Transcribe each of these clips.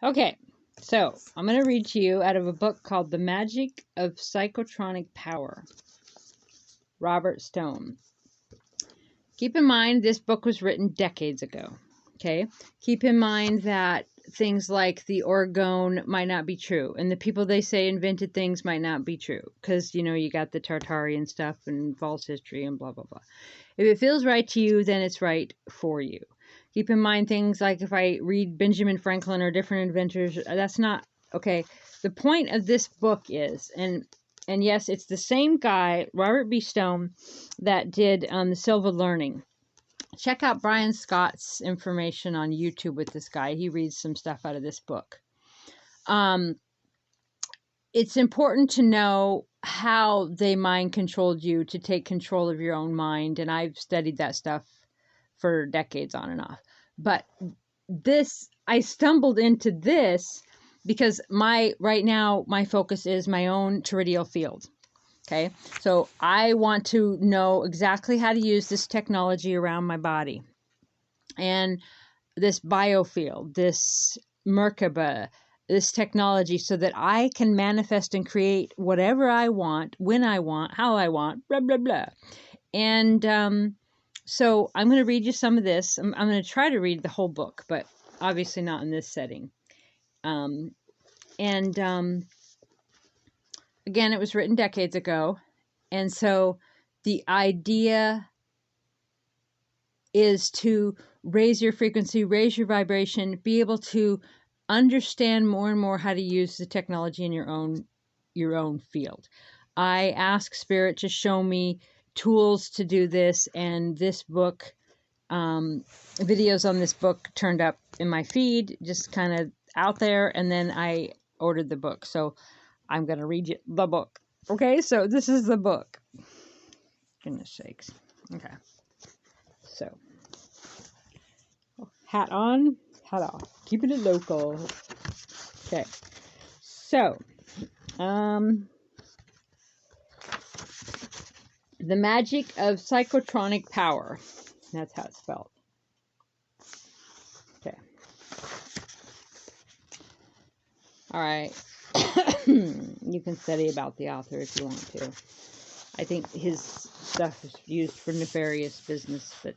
Okay, so I'm going to read to you out of a book called The Magic of Psychotronic Power, Robert Stone. Keep in mind, this book was written decades ago. Okay, keep in mind that things like the orgone might not be true, and the people they say invented things might not be true, because you got the Tartarian stuff and false history and blah blah blah. If it feels right to you, then it's right for you. Keep in mind things like if I read Benjamin Franklin or different inventors, that's not okay. The point of this book is, and yes, it's the same guy, Robert B. Stone, that did the Silva Learning. Check out Brian Scott's information on YouTube with this guy. He reads some stuff out of this book. It's important to know how they mind controlled you to take control of your own mind. And I've studied that stuff for decades on and off. But I stumbled into this because right now my focus is my own terrestrial field. Okay, so I want to know exactly how to use this technology around my body and this biofield, this Merkaba, this technology, so that I can manifest and create whatever I want, when I want, how I want, blah, blah, blah. And so I'm going to read you some of this. I'm going to try to read the whole book, but obviously not in this setting. Again, it was written decades ago. And so the idea is to raise your frequency, raise your vibration, be able to understand more and more how to use the technology in your own field. I ask Spirit to show me tools to do this, and this book, videos on this book turned up in my feed, just kind of out there, and then I ordered the book. So I'm going to read you the book. Okay, so this is the book. Goodness sakes. Okay. So, hat on, hat off. Keeping it local. Okay. So, the magic of psychotronic power. That's how it's spelled. Okay. All right. You can study about the author if you want to. I think his stuff is used for nefarious business, but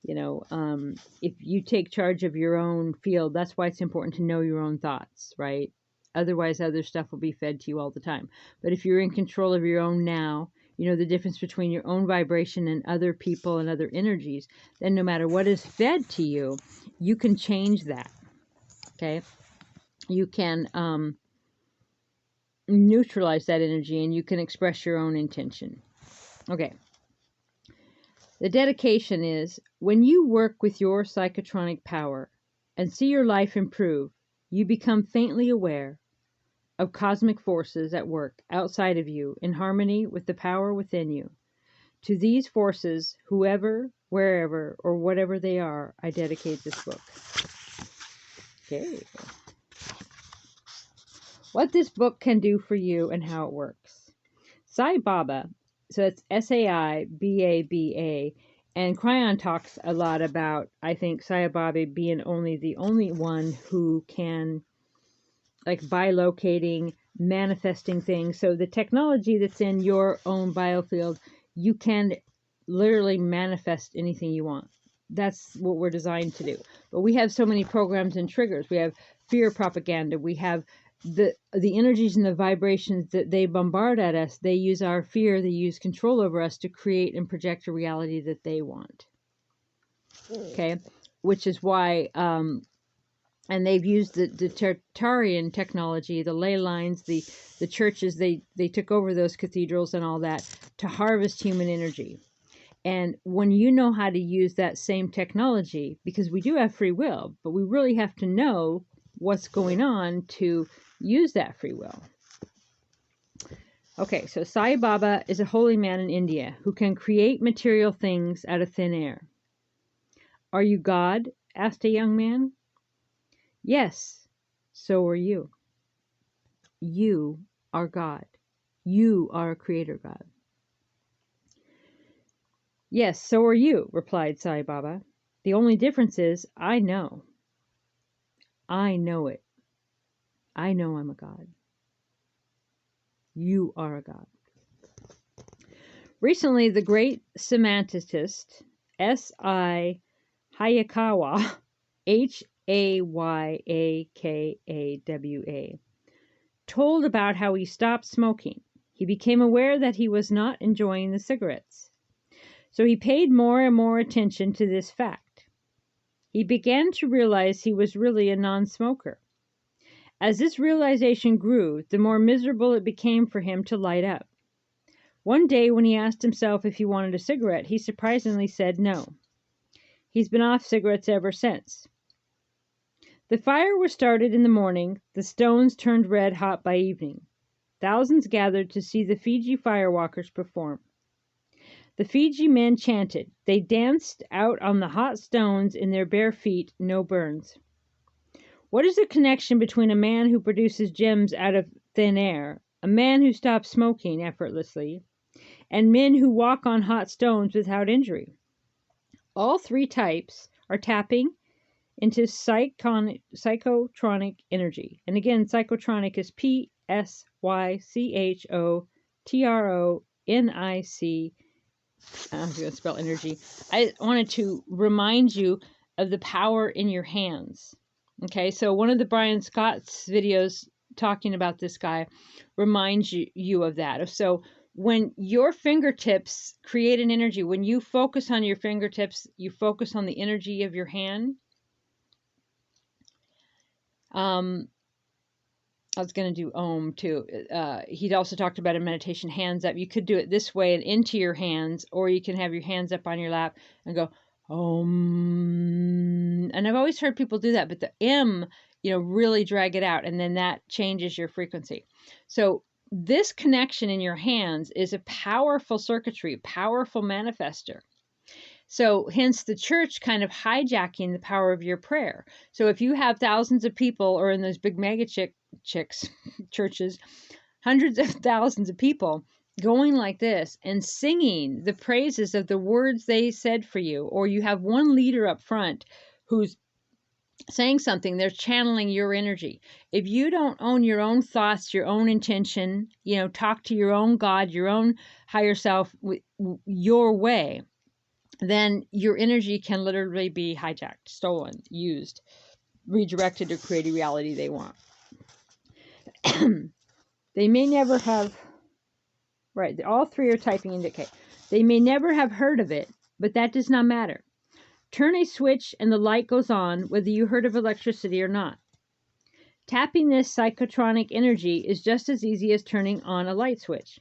if you take charge of your own field, that's why it's important to know your own thoughts, right? Otherwise, other stuff will be fed to you all the time. But if you're in control of your own now, you know the difference between your own vibration and other people and other energies, then no matter what is fed to you, you can change that, okay? You can neutralize that energy, and you can express your own intention. Okay. The dedication is, when you work with your psychotronic power and see your life improve, you become faintly aware of cosmic forces at work outside of you in harmony with the power within you. To these forces, whoever, wherever, or whatever they are, I dedicate this book. Okay. What this book can do for you and how it works. Sai Baba, so it's Saibaba, and Cryon talks a lot about, I think, Sai Baba being the only one who can, like, bilocating, manifesting things. So the technology that's in your own biofield, you can literally manifest anything you want. That's what we're designed to do. But we have so many programs and triggers. We have fear propaganda. We have the energies and the vibrations that they bombard at us. They use our fear, they use control over us to create and project a reality that they want. Okay, which is why and they've used the Tartarian technology, the ley lines, the churches. They took over those cathedrals and all that to harvest human energy. And when you know how to use that same technology, because we do have free will, but we really have to know what's going on to use that free will. Okay, so Sai Baba is a holy man in India who can create material things out of thin air. Are you God? Asked a young man. Yes, so are you. You are God. You are a creator God. Yes, so are you, replied Sai Baba. The only difference is I know. I know it. I know I'm a god. You are a god. Recently, the great semantist S.I. Hayakawa, Hayakawa, told about how he stopped smoking. He became aware that he was not enjoying the cigarettes. So he paid more and more attention to this fact. He began to realize he was really a non-smoker. As this realization grew, the more miserable it became for him to light up. One day, when he asked himself if he wanted a cigarette, he surprisingly said no. He's been off cigarettes ever since. The fire was started in the morning, the stones turned red hot by evening. Thousands gathered to see the Fiji firewalkers perform. The Fiji men chanted. They danced out on the hot stones in their bare feet, no burns. What is the connection between a man who produces gems out of thin air, a man who stops smoking effortlessly, and men who walk on hot stones without injury? All three types are tapping into psychotronic energy. And again, psychotronic is Psychotronic. I'm going to spell energy. I wanted to remind you of the power in your hands. Okay, so one of the Brian Scott's videos talking about this guy reminds you of that. So when your fingertips create an energy, when you focus on your fingertips, you focus on the energy of your hand. I was going to do Om too. He'd also talked about a meditation, hands up. You could do it this way and into your hands, or you can have your hands up on your lap and go Om. And I've always heard people do that, but the M, really drag it out, and then that changes your frequency. So this connection in your hands is a powerful circuitry, powerful manifester. So hence the church kind of hijacking the power of your prayer. So if you have thousands of people, or in those big mega churches, hundreds of thousands of people going like this and singing the praises of the words they said for you, or you have one leader up front who's saying something, they're channeling your energy. If you don't own your own thoughts, your own intention, talk to your own God, your own higher self, your way, then your energy can literally be hijacked, stolen, used, redirected to create a reality they want. They may never have, right, all three are typing indicate. They may never have heard of it, but that does not matter. Turn a switch and the light goes on, whether you heard of electricity or not. Tapping this psychotronic energy is just as easy as turning on a light switch.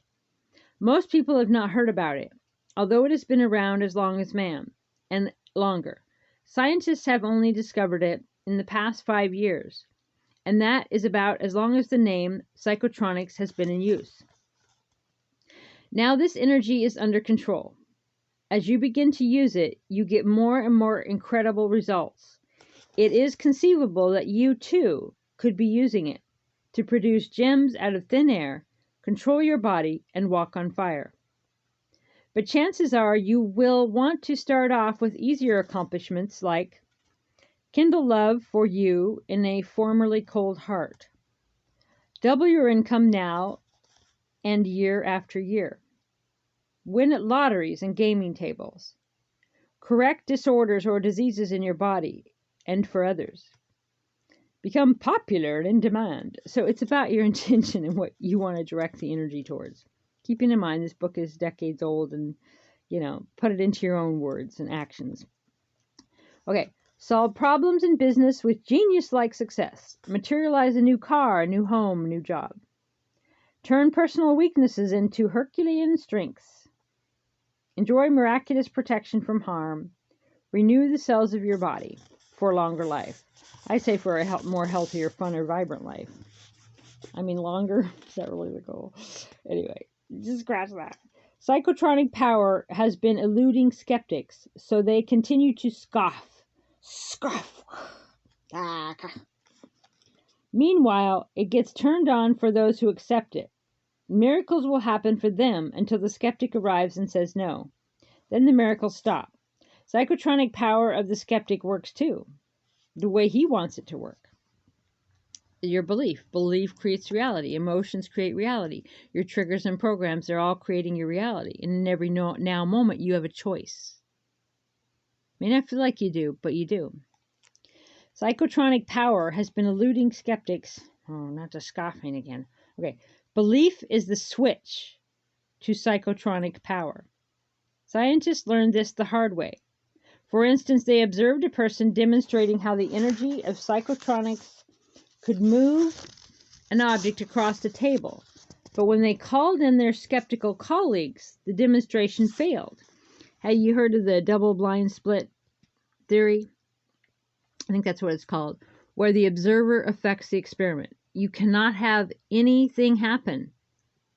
Most people have not heard about it, although it has been around as long as man, and longer. Scientists have only discovered it in the past 5 years, and that is about as long as the name psychotronics has been in use. Now this energy is under control. As you begin to use it, you get more and more incredible results. It is conceivable that you too could be using it to produce gems out of thin air, control your body, and walk on fire. But chances are you will want to start off with easier accomplishments like kindle love for you in a formerly cold heart. Double your income now and year after year. Win at lotteries and gaming tables. Correct disorders or diseases in your body and for others. Become popular and in demand. So it's about your intention and what you want to direct the energy towards. Keeping in mind this book is decades old, and put it into your own words and actions. Okay, solve problems in business with genius-like success. Materialize a new car, a new home, a new job. Turn personal weaknesses into Herculean strengths. Enjoy miraculous protection from harm. Renew the cells of your body for a longer life. I say for a more healthier, funner, vibrant life. I mean, longer. Is that really the goal? Anyway, just scratch that. Psychotronic power has been eluding skeptics, so they continue to scoff. Meanwhile, it gets turned on for those who accept it. Miracles will happen for them until the skeptic arrives and says no. Then the miracles stop. Psychotronic power of the skeptic works too, the way he wants it to work. your belief. Belief creates reality. Emotions create reality. Your triggers and programs, they're all creating your reality. And in every now moment, you have a choice. May not feel like you do, but you do. Psychotronic power has been eluding skeptics. Oh, not just scoffing again. Okay. Belief is the switch to psychotronic power. Scientists learned this the hard way. For instance, they observed a person demonstrating how the energy of psychotronics could move an object across the table. But when they called in their skeptical colleagues, the demonstration failed. Have you heard of the double-blind split theory? I think that's what it's called, where the observer affects the experiment. You cannot have anything happen,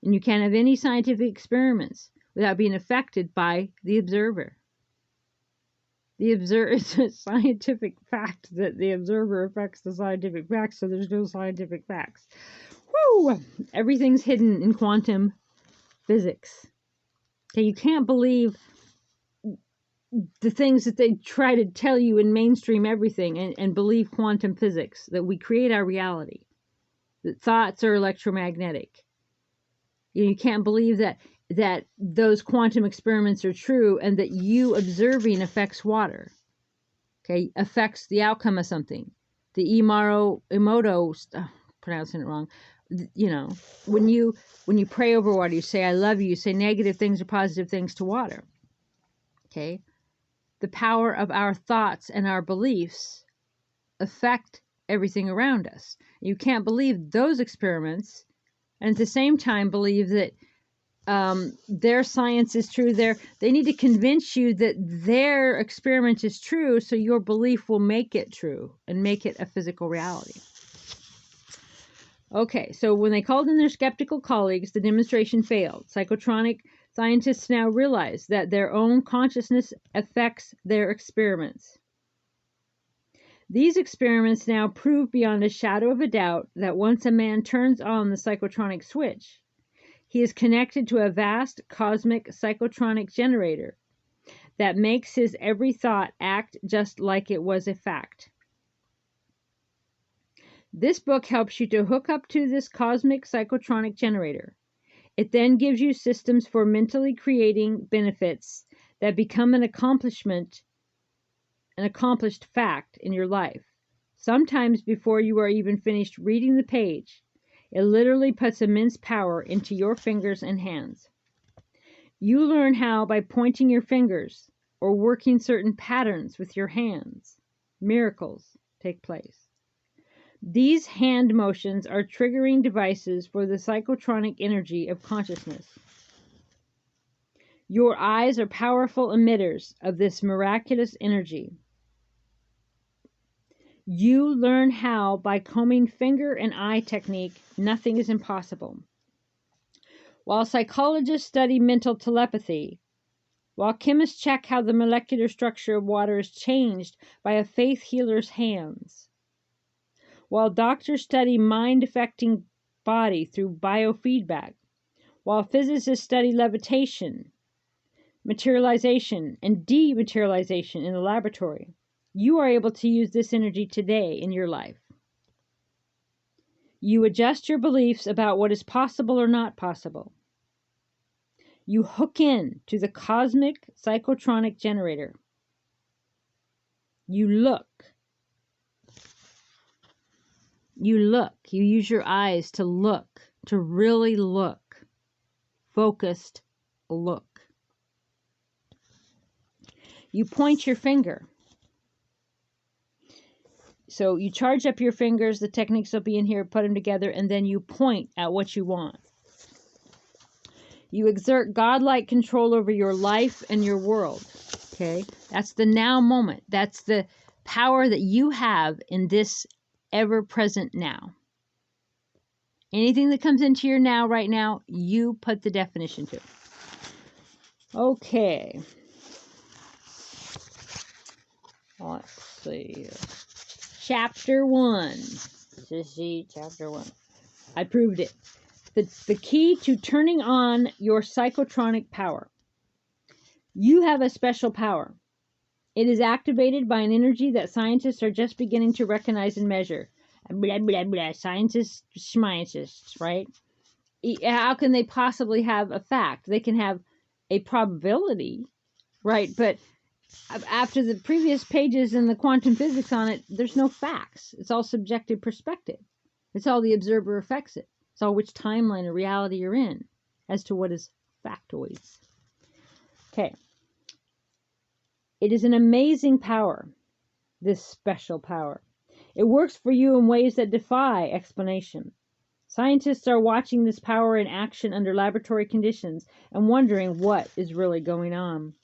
and you can't have any scientific experiments without being affected by the observer. It's a scientific fact that the observer affects the scientific facts, so there's no scientific facts. Woo! Everything's hidden in quantum physics. Okay, you can't believe the things that they try to tell you in mainstream everything and believe quantum physics, that we create our reality, that thoughts are electromagnetic. You can't believe that those quantum experiments are true and that you observing affects water, okay, affects the outcome of something. The Emoto, pronouncing it wrong, you know, when you pray over water, you say, I love you say negative things or positive things to water, okay? The power of our thoughts and our beliefs affect everything around us. You can't believe those experiments and at the same time believe that their science is true. They need to convince you that their experiment is true, so your belief will make it true and make it a physical reality. Okay, so when they called in their skeptical colleagues, the demonstration failed. Psychotronic scientists now realize that their own consciousness affects their experiments. These experiments now prove beyond a shadow of a doubt that once a man turns on the psychotronic switch, he is connected to a vast cosmic psychotronic generator that makes his every thought act just like it was a fact. This book helps you to hook up to this cosmic psychotronic generator. It then gives you systems for mentally creating benefits that become an accomplished fact in your life. Sometimes before you are even finished reading the page, it literally puts immense power into your fingers and hands. You learn how by pointing your fingers or working certain patterns with your hands. Miracles take place. These hand motions are triggering devices for the psychotronic energy of consciousness. Your eyes are powerful emitters of this miraculous energy. You learn how by combing finger and eye technique, nothing is impossible. While psychologists study mental telepathy, while chemists check how the molecular structure of water is changed by a faith healer's hands, while doctors study mind affecting body through biofeedback, while physicists study levitation, materialization, and dematerialization in the laboratory, you are able to use this energy today in your life. You adjust your beliefs about what is possible or not possible. You hook in to the cosmic psychotronic generator. You look. You use your eyes to look, to really look. Focused look. You point your finger. So you charge up your fingers, the techniques will be in here, put them together, and then you point at what you want. You exert godlike control over your life and your world. Okay? That's the now moment. That's the power that you have in this ever-present now. Anything that comes into your now right now, you put the definition to. Okay. Let's see. Chapter 1. Sissy, Chapter 1. I proved it. The key to turning on your psychotronic power. You have a special power. It is activated by an energy that scientists are just beginning to recognize and measure. blah, blah, blah, scientists, schmientists, right? How can they possibly have a fact? They can have a probability, right? But after the previous pages in the quantum physics on it, there's no facts. It's all subjective perspective. It's all the observer affects it. It's all which timeline or reality you're in as to what is factoids. Okay. It is an amazing power, this special power. It works for you in ways that defy explanation. Scientists are watching this power in action under laboratory conditions and wondering what is really going on.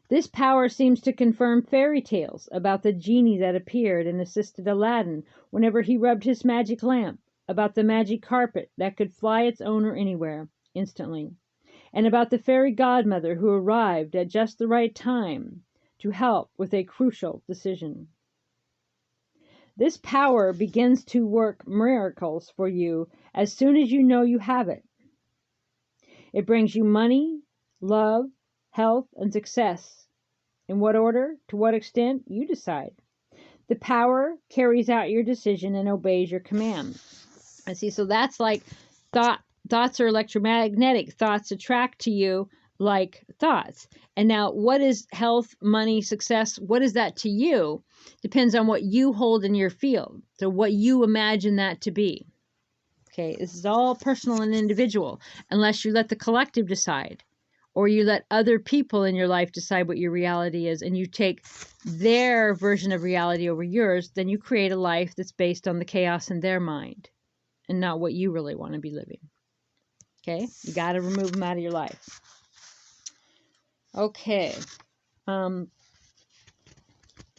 This power seems to confirm fairy tales about the genie that appeared and assisted Aladdin whenever he rubbed his magic lamp, about the magic carpet that could fly its owner anywhere, instantly, and about the fairy godmother who arrived at just the right time to help with a crucial decision. This power begins to work miracles for you as soon as you know you have it. It brings you money, love, health, and success. In what order, to what extent, you decide. The power carries out your decision and obeys your command. I see, so that's like thoughts are electromagnetic. Thoughts attract to you like thoughts. And now, what is health, money, success? What is that to you? Depends on what you hold in your field. So what you imagine that to be. Okay, this is all personal and individual, unless you let the collective decide, or you let other people in your life decide what your reality is, and you take their version of reality over yours, then you create a life that's based on the chaos in their mind and not what you really want to be living. Okay, you got to remove them out of your life. Okay,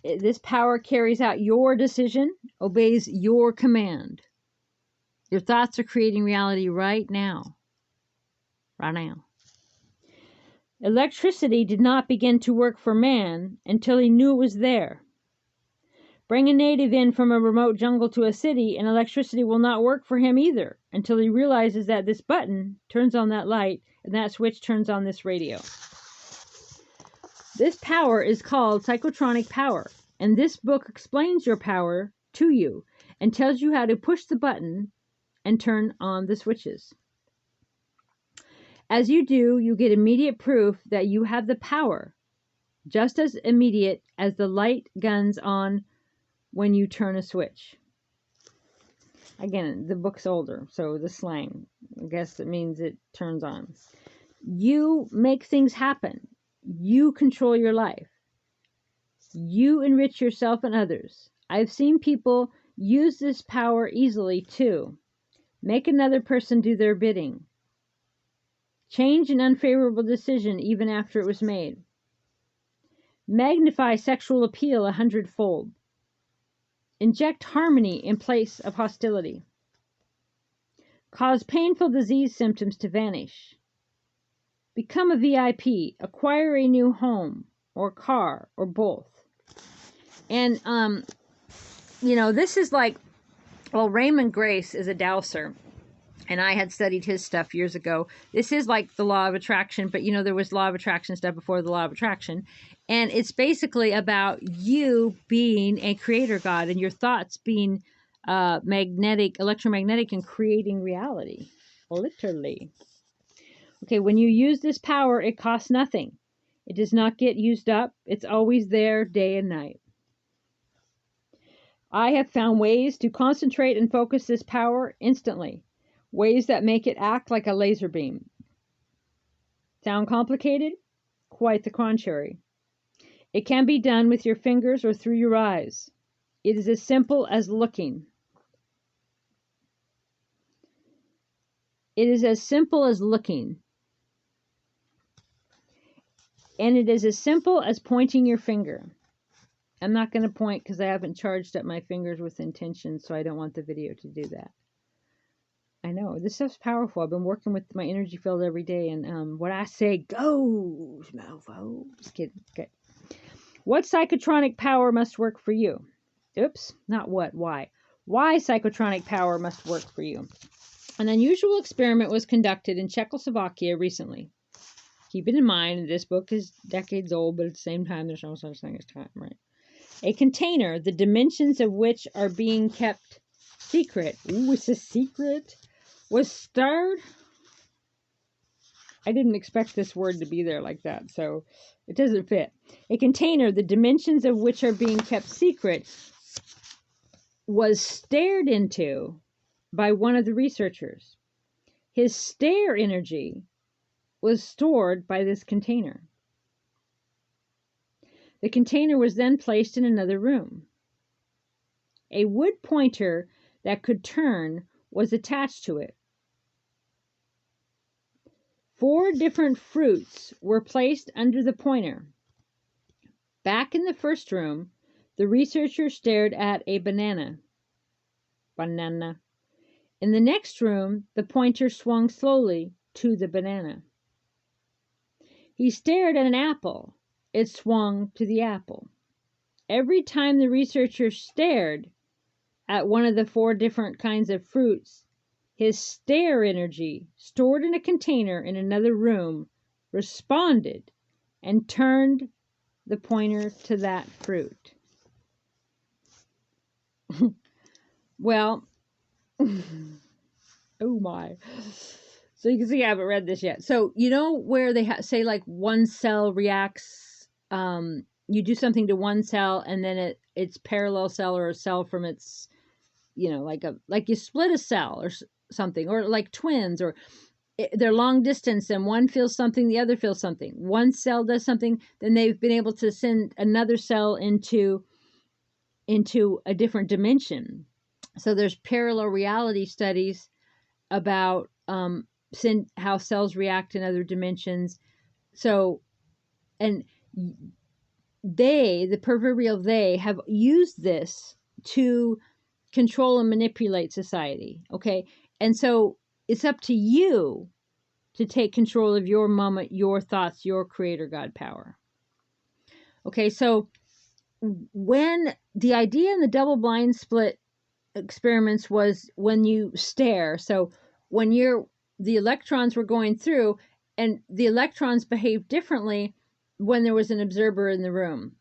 this power carries out your decision, obeys your command. Your thoughts are creating reality right now. Right now. Electricity did not begin to work for man until he knew it was there. Bring a native in from a remote jungle to a city, and electricity will not work for him either until he realizes that this button turns on that light and that switch turns on this radio. This power is called psychotronic power, and this book explains your power to you and tells you how to push the button and turn on the switches. As you do, you get immediate proof that you have the power, just as immediate as the light guns on when you turn a switch. Again, the book's older, so the slang, I guess it means it turns on. You make things happen. You control your life. You enrich yourself and others. I've seen people use this power easily too. Make another person do their bidding. Change an unfavorable decision even after it was made. Magnify sexual appeal 100-fold. Inject harmony in place of hostility. Cause painful disease symptoms to vanish. Become a VIP. Acquire a new home or car or both. And, this is like, well, Raymond Grace is a dowser. And I had studied his stuff years ago. This is like the law of attraction, but there was law of attraction stuff before the law of attraction. And it's basically about you being a creator God and your thoughts being electromagnetic, and creating reality. Literally. Okay, when you use this power, it costs nothing. It does not get used up. It's always there day and night. I have found ways to concentrate and focus this power instantly. Ways that make it act like a laser beam. Sound complicated? Quite the contrary. It can be done with your fingers or through your eyes. It is as simple as looking. It is as simple as looking. And it is as simple as pointing your finger. I'm not going to point because I haven't charged up my fingers with intention, so I don't want the video to do that. I know, this stuff's powerful. I've been working with my energy field every day, and what I say goes, mofo. Just kidding. Okay. What psychotronic power must work for you? Oops, not what, why. Why psychotronic power must work for you? An unusual experiment was conducted in Czechoslovakia recently. Keep it in mind, this book is decades old, but at the same time, there's no such thing as time, right? A container, the dimensions of which are being kept secret. Ooh, it's a secret. Was starred. I didn't expect this word to be there like that, so it doesn't fit. A container, the dimensions of which are being kept secret, was stared into by one of the researchers. His stare energy was stored by this container. The container was then placed in another room. A wood pointer that could turn was attached to it. 4 different fruits were placed under the pointer. Back in the first room, the researcher stared at a banana. Banana. In the next room, the pointer swung slowly to the banana. He stared at an apple. It swung to the apple. Every time the researcher stared at one of the 4 different kinds of fruits, his stare energy, stored in a container in another room, responded and turned the pointer to that fruit. Well, oh my. So you can see I haven't read this yet. So you know where they say like one cell reacts, you do something to one cell and then its parallel cell or a cell from its, like you split a cell or something, or like twins, or they're long distance and one feels something, the other feels something. One cell does something, then they've been able to send another cell into a different dimension. So there's parallel reality studies about how cells react in other dimensions. So, and the proverbial they, have used this to control and manipulate society. Okay. And so it's up to you to take control of your moment, your thoughts, your creator God power. Okay. So when the idea in the double blind split experiments was when you stare, so when the electrons were going through, and the electrons behaved differently when there was an observer in the room.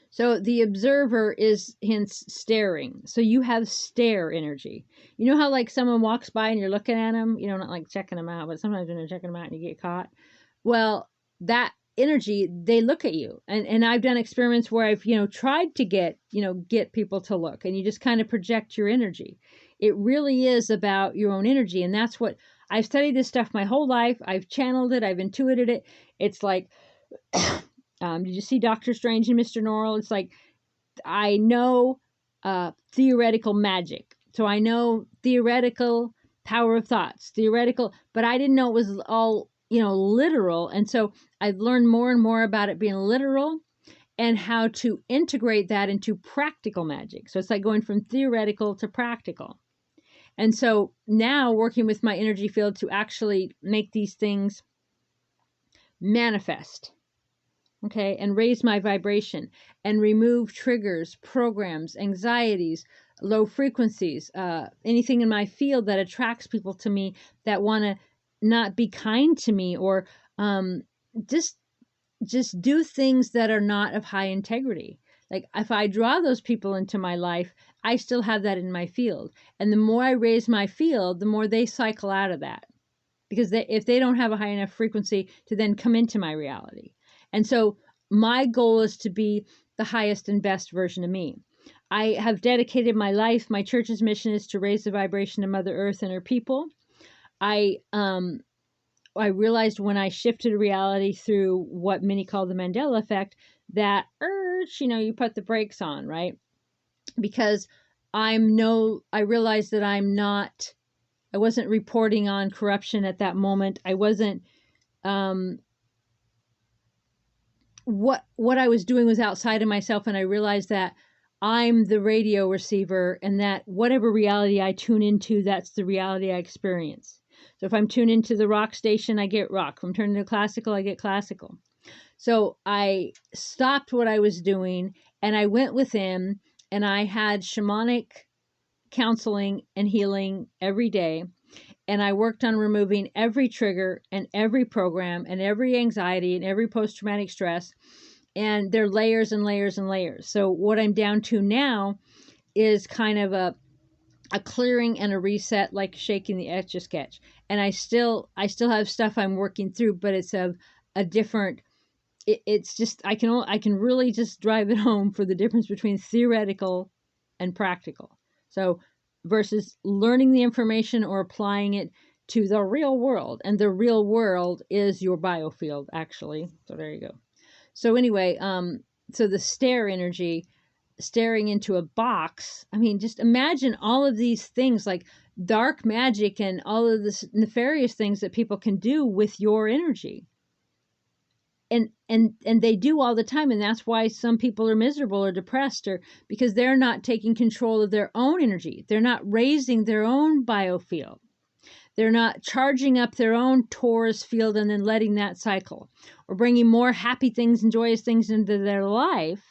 So the observer is hence staring. So you have stare energy. You know how like someone walks by and you're looking at them, not like checking them out, but sometimes when you're checking them out and you get caught. Well, that energy, they look at you. And I've done experiments where I've, tried to get people to look, and you just kind of project your energy. It really is about your own energy. And that's what I've studied this stuff my whole life. I've channeled it. I've intuited it. It's like, did you see Doctor Strange and Mr. Norrell? It's like, I know theoretical magic. So I know theoretical power of thoughts, but I didn't know it was all, literal. And so I've learned more and more about it being literal and how to integrate that into practical magic. So it's like going from theoretical to practical. And so now working with my energy field to actually make these things manifest. Okay, and raise my vibration and remove triggers, programs, anxieties, low frequencies, anything in my field that attracts people to me that want to not be kind to me, or just do things that are not of high integrity. Like if I draw those people into my life, I still have that in my field. And the more I raise my field, the more they cycle out of that. Because if they don't have a high enough frequency to then come into my reality. And so my goal is to be the highest and best version of me. I have dedicated my life. My church's mission is to raise the vibration of Mother Earth and her people. I realized when I shifted reality through what many call the Mandela Effect that you put the brakes on, right? Because I realized that I wasn't reporting on corruption at that moment. I wasn't, what I was doing was outside of myself, and I realized that I'm the radio receiver, and that whatever reality I tune into, that's the reality I experience. So if I'm tuned into the rock station, I get rock. If I'm tuned into classical, I get classical. So I stopped what I was doing, and I went within, and I had shamanic counseling and healing every day. And I worked on removing every trigger and every program and every anxiety and every post-traumatic stress. And they're layers and layers and layers. So what I'm down to now is kind of a clearing and a reset, like shaking the Etch-a-Sketch. And I still have stuff I'm working through, but it's a different, it's just, I can really just drive it home for the difference between theoretical and practical. So versus learning the information or applying it to the real world. And the real world is your biofield, actually. So there you go. So anyway, so the stare energy, staring into a box. I mean, just imagine all of these things like dark magic and all of this nefarious things that people can do with your energy. And they do all the time. And that's why some people are miserable or depressed, or because they're not taking control of their own energy. They're not raising their own biofield. They're not charging up their own torus field and then letting that cycle, or bringing more happy things and joyous things into their life.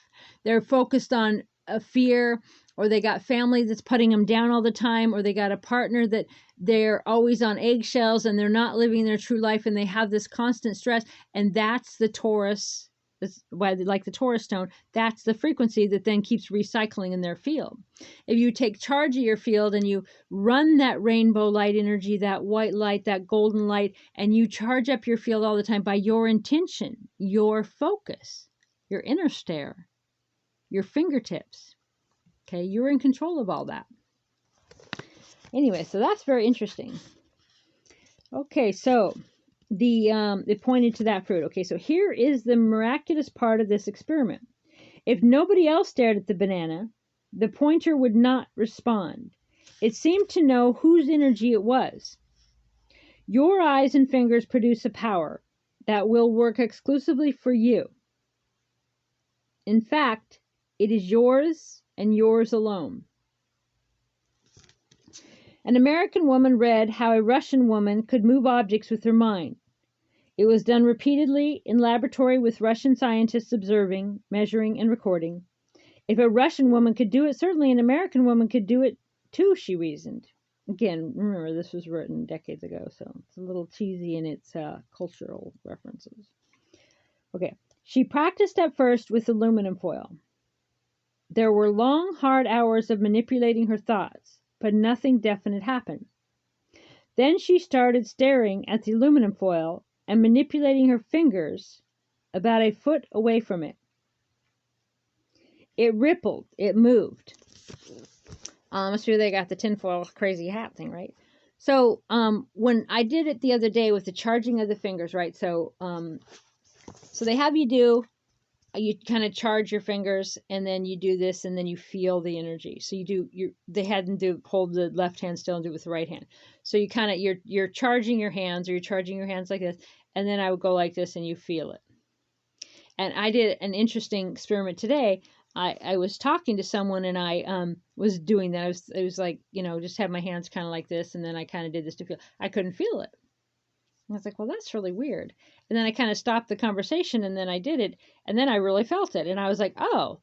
They're focused on a fear, or they got family that's putting them down all the time, or they got a partner that they're always on eggshells and they're not living their true life, and they have this constant stress. And that's the torus. That's why they like the Taurus stone. That's the frequency that then keeps recycling in their field. If you take charge of your field and you run that rainbow light energy, that white light, that golden light, and you charge up your field all the time by your intention, your focus, your inner stare, your fingertips. Okay, you're in control of all that. Anyway, so that's very interesting. Okay, so it pointed to that fruit. Okay, so here is the miraculous part of this experiment. If nobody else stared at the banana, the pointer would not respond. It seemed to know whose energy it was. Your eyes and fingers produce a power that will work exclusively for you. In fact, it is yours and yours alone. An American woman read how a Russian woman could move objects with her mind. It was done repeatedly in laboratory with Russian scientists observing, measuring, and recording. If a Russian woman could do it, certainly an American woman could do it too, she reasoned. Again, remember, this was written decades ago, so it's a little cheesy in its cultural references. Okay, she practiced at first with aluminum foil. There were long, hard hours of manipulating her thoughts, but nothing definite happened. Then she started staring at the aluminum foil and manipulating her fingers about a foot away from it. It rippled, it moved. I'm sure they got the tinfoil crazy hat thing, right? So when I did it the other day with the charging of the fingers, right? So they have you kind of charge your fingers, and then you do this, and then you feel the energy. So they had them hold the left hand still and do it with the right hand. So you kind of, you're charging your hands, or you're charging your hands like this, and then I would go like this and you feel it. And I did an interesting experiment today. I was talking to someone, and I was doing that. I was like, just have my hands kind of like this, and then I kind of did this to feel. I couldn't feel it. And I was like, well, that's really weird. And then I kind of stopped the conversation, and then I did it, and then I really felt it. And I was like, oh,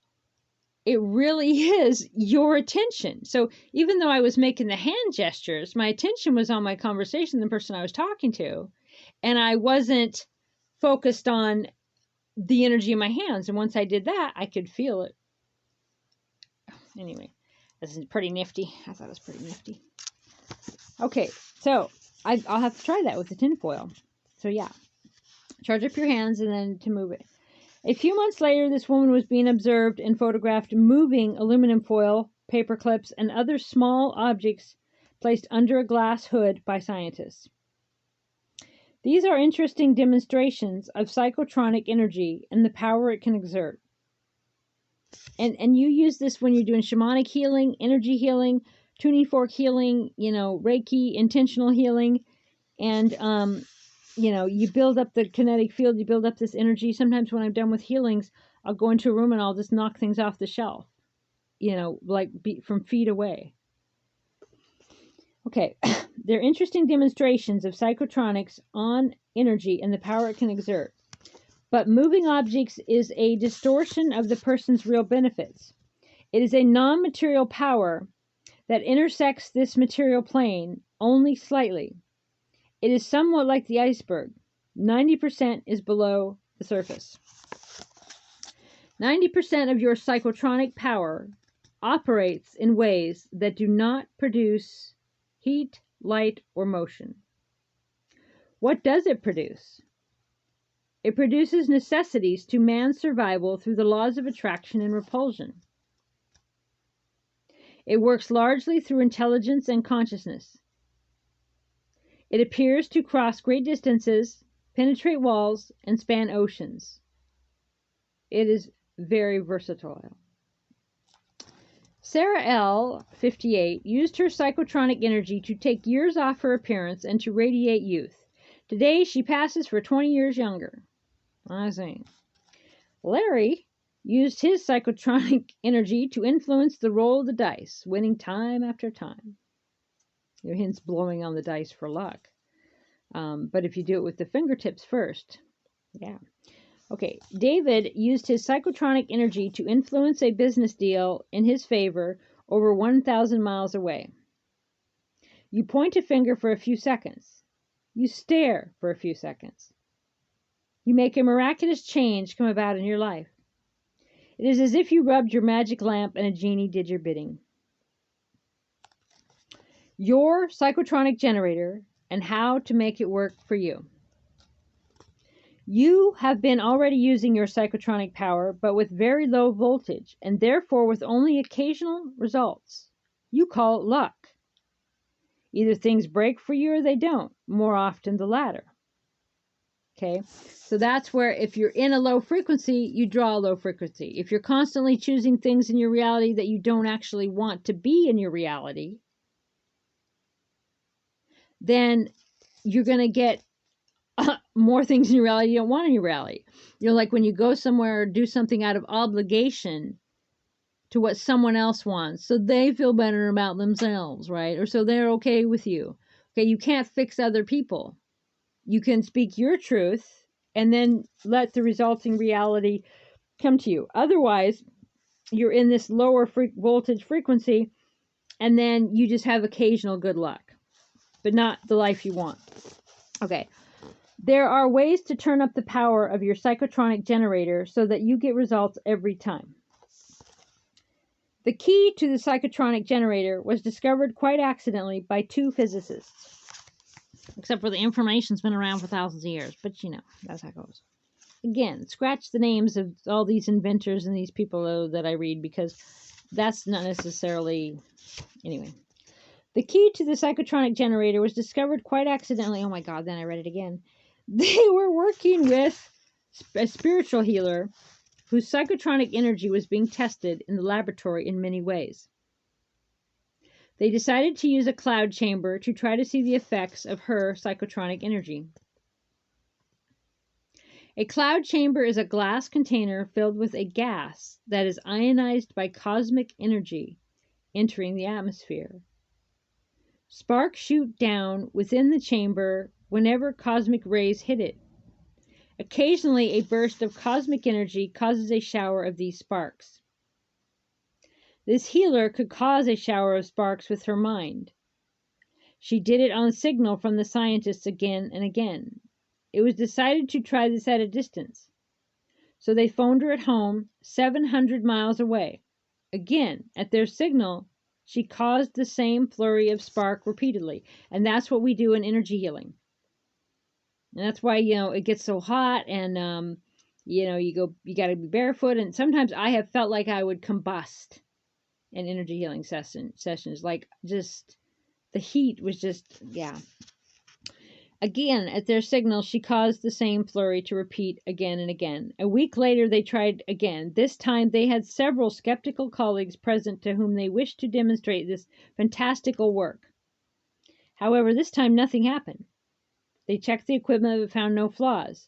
it really is your attention. So even though I was making the hand gestures, my attention was on my conversation, the person I was talking to, and I wasn't focused on the energy in my hands. And once I did that, I could feel it. Anyway, this is pretty nifty. I thought it was pretty nifty. Okay, so I'll have to try that with the tinfoil. So yeah, charge up your hands and then to move it. A few months later, this woman was being observed and photographed moving aluminum foil, paper clips, and other small objects placed under a glass hood by scientists. These are interesting demonstrations of psychotronic energy and the power it can exert. And you use this when you're doing shamanic healing, energy healing, tuning fork healing, Reiki, intentional healing, and you build up the kinetic field, you build up this energy. Sometimes when I'm done with healings, I'll go into a room and I'll just knock things off the shelf, from feet away. Okay, they're interesting demonstrations of psychotronics on energy and the power it can exert. But moving objects is a distortion of the person's real benefits. It is a non-material power that intersects this material plane only slightly. It is somewhat like the iceberg. 90% is below the surface. 90% of your psychotronic power operates in ways that do not produce heat, light, or motion. What does it produce? It produces necessities to man's survival through the laws of attraction and repulsion. It works largely through intelligence and consciousness. It appears to cross great distances, penetrate walls, and span oceans. It is very versatile. Sarah L., 58, used her psychotronic energy to take years off her appearance and to radiate youth. Today, she passes for 20 years younger. I see. Larry used his psychotronic energy to influence the roll of the dice, winning time after time. Your hint's blowing on the dice for luck. But if you do it with the fingertips first, yeah. Okay, David used his psychotronic energy to influence a business deal in his favor over 1,000 miles away. You point a finger for a few seconds. You stare for a few seconds. You make a miraculous change come about in your life. It is as if you rubbed your magic lamp and a genie did your bidding. Your psychotronic generator and how to make it work for you. You have been already using your psychotronic power, but with very low voltage, and therefore with only occasional results. You call it luck. Either things break for you or they don't, more often the latter. Okay, so that's where if you're in a low frequency, you draw a low frequency. If you're constantly choosing things in your reality that you don't actually want to be in your reality, then you're going to get more things in your reality you don't want in your reality. You know, like when you go somewhere or do something out of obligation to what someone else wants, so they feel better about themselves, right? Or so they're okay with you. Okay, you can't fix other people. You can speak your truth and then let the resulting reality come to you. Otherwise, you're in this lower voltage frequency, and then you just have occasional good luck, but not the life you want. Okay. There are ways to turn up the power of your psychotronic generator so that you get results every time. The key to the psychotronic generator was discovered quite accidentally by two physicists. Except for the information's been around for thousands of years, but you know, that's how it goes. Again, scratch the names of all these inventors and these people that I read, because that's not necessarily... Anyway. The key to the psychotronic generator was discovered quite accidentally. Oh my God, then I read it again. They were working with a spiritual healer whose psychotronic energy was being tested in the laboratory in many ways. They decided to use a cloud chamber to try to see the effects of her psychotronic energy. A cloud chamber is a glass container filled with a gas that is ionized by cosmic energy entering the atmosphere. Sparks shoot down within the chamber whenever cosmic rays hit it. Occasionally, a burst of cosmic energy causes a shower of these sparks. This healer could cause a shower of sparks with her mind. She did it on signal from the scientists again and again. It was decided to try this at a distance. So they phoned her at home, 700 miles away. Again, at their signal, she caused the same flurry of spark repeatedly. And that's what we do in energy healing. And that's why, you know, it gets so hot and, you know, you got to be barefoot. And sometimes I have felt like I would combust in energy healing sessions. Like just, the heat was just, yeah. Again, at their signal, she caused the same flurry to repeat again and again. A week later, they tried again. This time, they had several skeptical colleagues present to whom they wished to demonstrate this fantastical work. However, this time, nothing happened. They checked the equipment but found no flaws.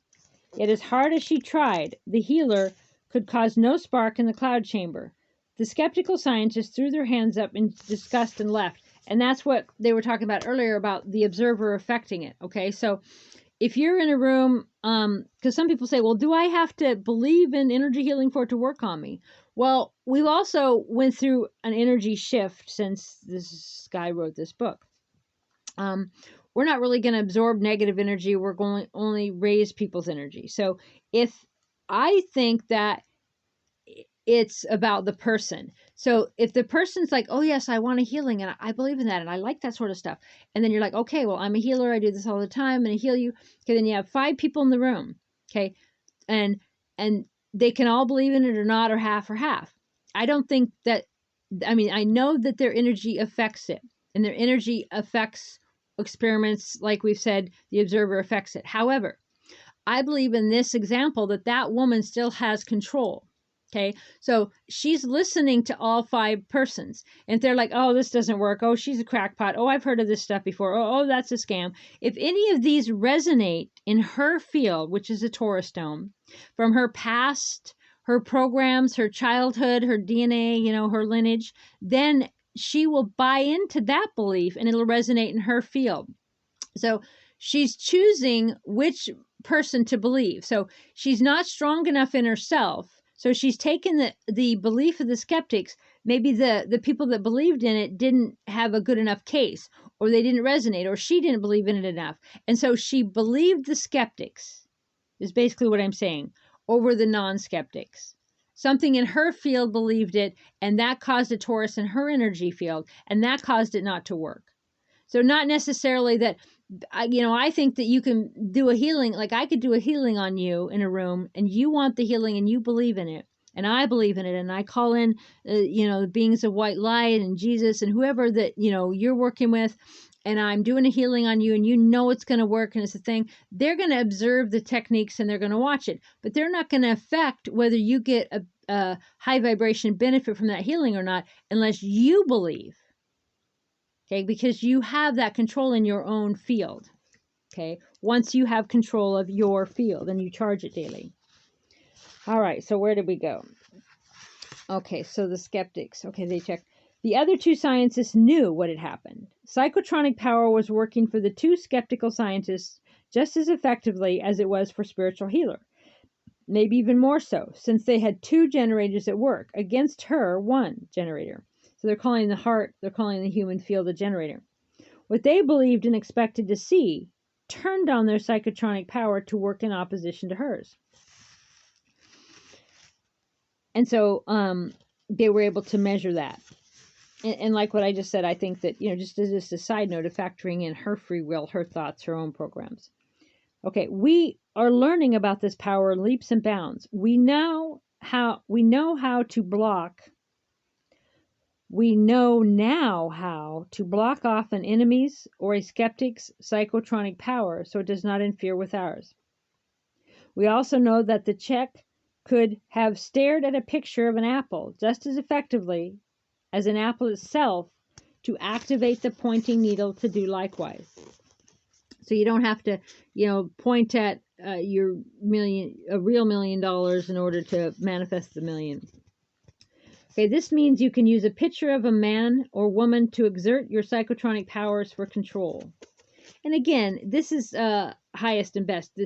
Yet as hard as she tried, the healer could cause no spark in the cloud chamber. The skeptical scientists threw their hands up in disgust and left. And that's what they were talking about earlier about the observer affecting it. Okay, so if you're in a room, because some people say, well, do I have to believe in energy healing for it to work on me? Well, we've also went through an energy shift since this guy wrote this book. We're not really going to absorb negative energy. We're going to only raise people's energy. So if I think that it's about the person. So if the person's like, oh yes, I want a healing and I believe in that and I like that sort of stuff. And then you're like, okay, well, I'm a healer. I do this all the time. I'm going to heal you. Okay. Then you have 5 people in the room. Okay. And they can all believe in it or not, or half or half. I don't think that, I mean, I know that their energy affects it, and their energy affects experiments. Like we've said, the observer affects it. However, I believe in this example that woman still has control. Okay. So she's listening to all 5 persons. And if they're like, oh, this doesn't work. Oh, she's a crackpot. Oh, I've heard of this stuff before. Oh, that's a scam. If any of these resonate in her field, which is a Taurus stone, from her past, her programs, her childhood, her DNA, her lineage, then she will buy into that belief and it'll resonate in her field. So she's choosing which person to believe. So she's not strong enough in herself. So she's taken the belief of the skeptics. Maybe the people that believed in it didn't have a good enough case, or they didn't resonate, or she didn't believe in it enough. And so she believed the skeptics, is basically what I'm saying, over the non-skeptics. Something in her field believed it, and that caused a Taurus in her energy field, and that caused it not to work. So not necessarily that, I think that you can do a healing, like I could do a healing on you in a room, and you want the healing and you believe in it, and I believe in it, and I call in, the beings of white light and Jesus and whoever that, you're working with, and I'm doing a healing on you, and it's going to work, and it's a thing. They're going to observe the techniques and they're going to watch it, but they're not going to affect whether you get a high vibration benefit from that healing or not, unless you believe. Okay, because you have that control in your own field. Okay, once you have control of your field and you charge it daily. All right, so where did we go? Okay, so the skeptics. Okay, they checked. The other 2 scientists knew what had happened. Psychotronic power was working for the 2 skeptical scientists just as effectively as it was for spiritual healer. Maybe even more so, since they had 2 generators at work against her 1 generator. So they're calling the heart, they're calling the human field a generator. What they believed and expected to see turned on their psychotronic power to work in opposition to hers. And so they were able to measure that. And like what I just said, I think that, just as a side note of factoring in her free will, her thoughts, her own programs. Okay, we are learning about this power in leaps and bounds. We know now how to block off an enemy's or a skeptic's psychotronic power so it does not interfere with ours. We also know that the Czech could have stared at a picture of an apple just as effectively as an apple itself to activate the pointing needle to do likewise. So you don't have to, point at your real $1 million in order to manifest the million. Okay, this means you can use a picture of a man or woman to exert your psychotronic powers for control. And again, this is highest and best.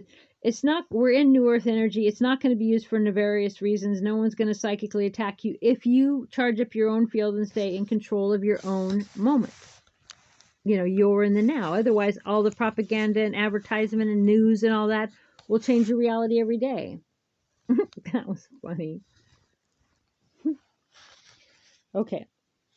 It's not, we're in New Earth energy. It's not going to be used for nefarious reasons. No one's going to psychically attack you if you charge up your own field and stay in control of your own moment. You're in the now. Otherwise, all the propaganda and advertisement and news and all that will change your reality every day. That was funny. Okay.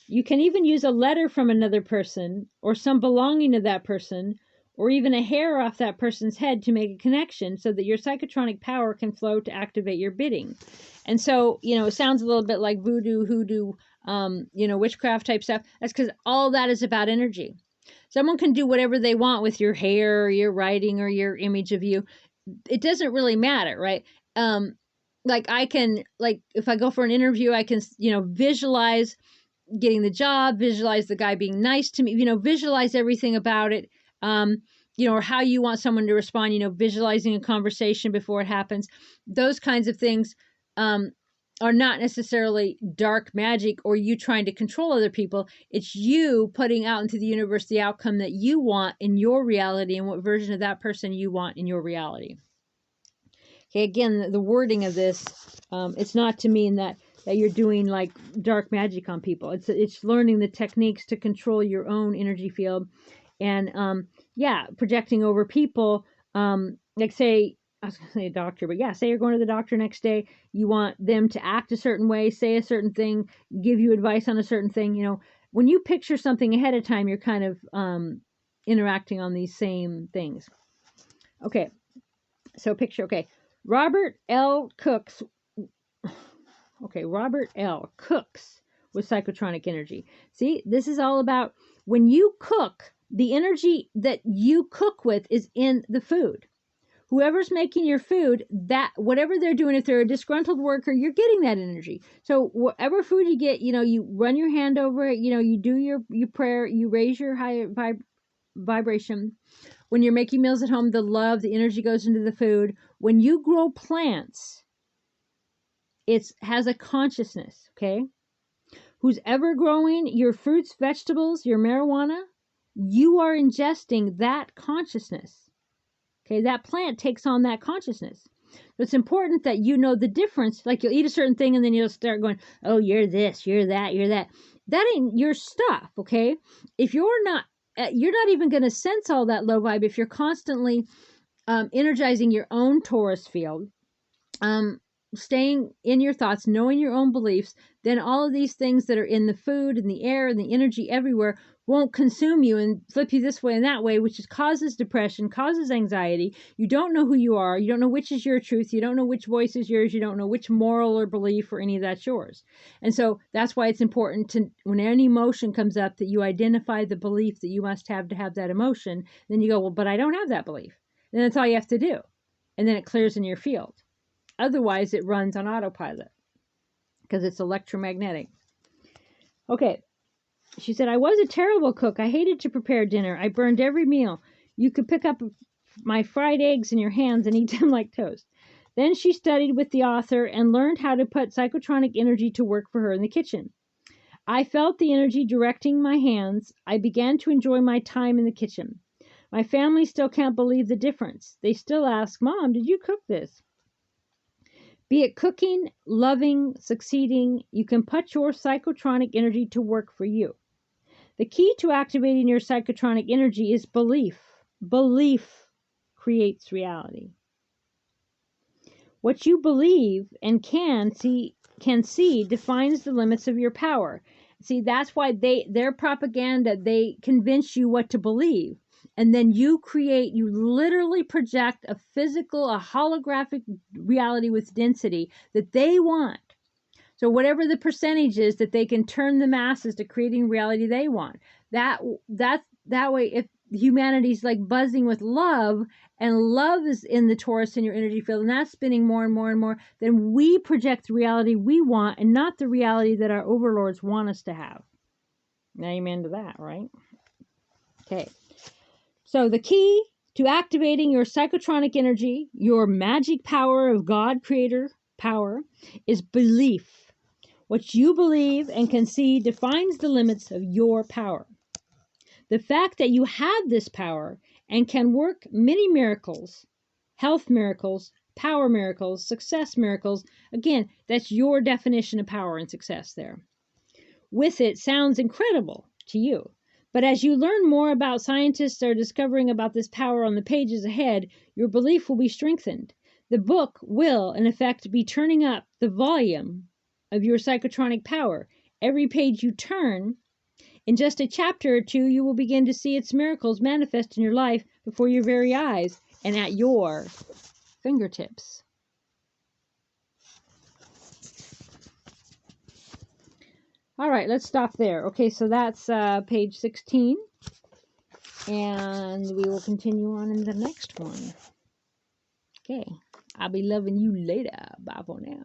You can even use a letter from another person or some belonging to that person or even a hair off that person's head to make a connection so that your psychotronic power can flow to activate your bidding. And so, it sounds a little bit like voodoo, hoodoo, witchcraft type stuff. That's because all that is about energy. Someone can do whatever they want with your hair or your writing or your image of you. It doesn't really matter, right? If I go for an interview, I can, visualize getting the job, visualize the guy being nice to me, visualize everything about it, or how you want someone to respond, visualizing a conversation before it happens. Those kinds of things are not necessarily dark magic or you trying to control other people. It's you putting out into the universe the outcome that you want in your reality and what version of that person you want in your reality. Okay, again, the wording of this, it's not to mean that you're doing like dark magic on people. It's learning the techniques to control your own energy field and projecting over people. Like say I was going to say a doctor, but yeah, say you're going to the doctor next day. You want them to act a certain way, say a certain thing, give you advice on a certain thing. You know, when you picture something ahead of time, you're kind of interacting on these same things. Okay, so picture, okay, Robert L. Cooks with psychotronic energy. See, this is all about when you cook, the energy that you cook with is in the food. Whoever's making your food, that whatever they're doing, if they're a disgruntled worker, you're getting that energy. So whatever food you get, you know, you run your hand over it, you know, you do your prayer, you raise your higher vibration. When you're making meals at home, the love, the energy goes into the food. When you grow plants, it has a consciousness, okay? Who's ever growing your fruits, vegetables, your marijuana, you are ingesting that consciousness. Okay, that plant takes on that consciousness. It's important that you know the difference. Like you'll eat a certain thing and then you'll start going, oh, you're this, you're that, you're that. That ain't your stuff, okay? If you're not even going to sense all that low vibe if you're constantly energizing your own Taurus field, staying in your thoughts, knowing your own beliefs, then all of these things that are in the food and the air and the energy everywhere won't consume you and flip you this way and that way, which causes depression, causes anxiety. You don't know who you are. You don't know which is your truth. You don't know which voice is yours. You don't know which moral or belief or any of that's yours. And so that's why it's important to, when any emotion comes up, that you identify the belief that you must have to have that emotion. Then you go, well, but I don't have that belief. And that's all you have to do. And then it clears in your field. Otherwise, it runs on autopilot because it's electromagnetic. Okay. She said, I was a terrible cook. I hated to prepare dinner. I burned every meal. You could pick up my fried eggs in your hands and eat them like toast. Then she studied with the author and learned how to put psychotronic energy to work for her in the kitchen. I felt the energy directing my hands. I began to enjoy my time in the kitchen. My family still can't believe the difference. They still ask, Mom, did you cook this? Be it cooking, loving, succeeding, you can put your psychotronic energy to work for you. The key to activating your psychotronic energy is belief. Belief creates reality. What you believe and can see defines the limits of your power. See, that's why their propaganda, they convince you what to believe. And then you literally project a holographic reality with density that they want. So whatever the percentage is that they can turn the masses to creating reality they want. That way, if humanity's like buzzing with love, and love is in the Taurus in your energy field, and that's spinning more and more and more, then we project the reality we want and not the reality that our overlords want us to have. Amen to that, right? Okay. So the key to activating your psychotronic energy, your magic power of God creator power, is belief. What you believe and can see defines the limits of your power. The fact that you have this power and can work many miracles, health miracles, power miracles, success miracles, again, that's your definition of power and success there. With it sounds incredible to you. But as you learn more about scientists are discovering about this power on the pages ahead, your belief will be strengthened. The book will, in effect, be turning up the volume of your psychotronic power. Every page you turn, in just a chapter or two, you will begin to see its miracles manifest in your life before your very eyes and at your fingertips. All right, let's stop there. Okay, so that's page 16. And we will continue on in the next one. Okay, I'll be loving you later. Bye for now.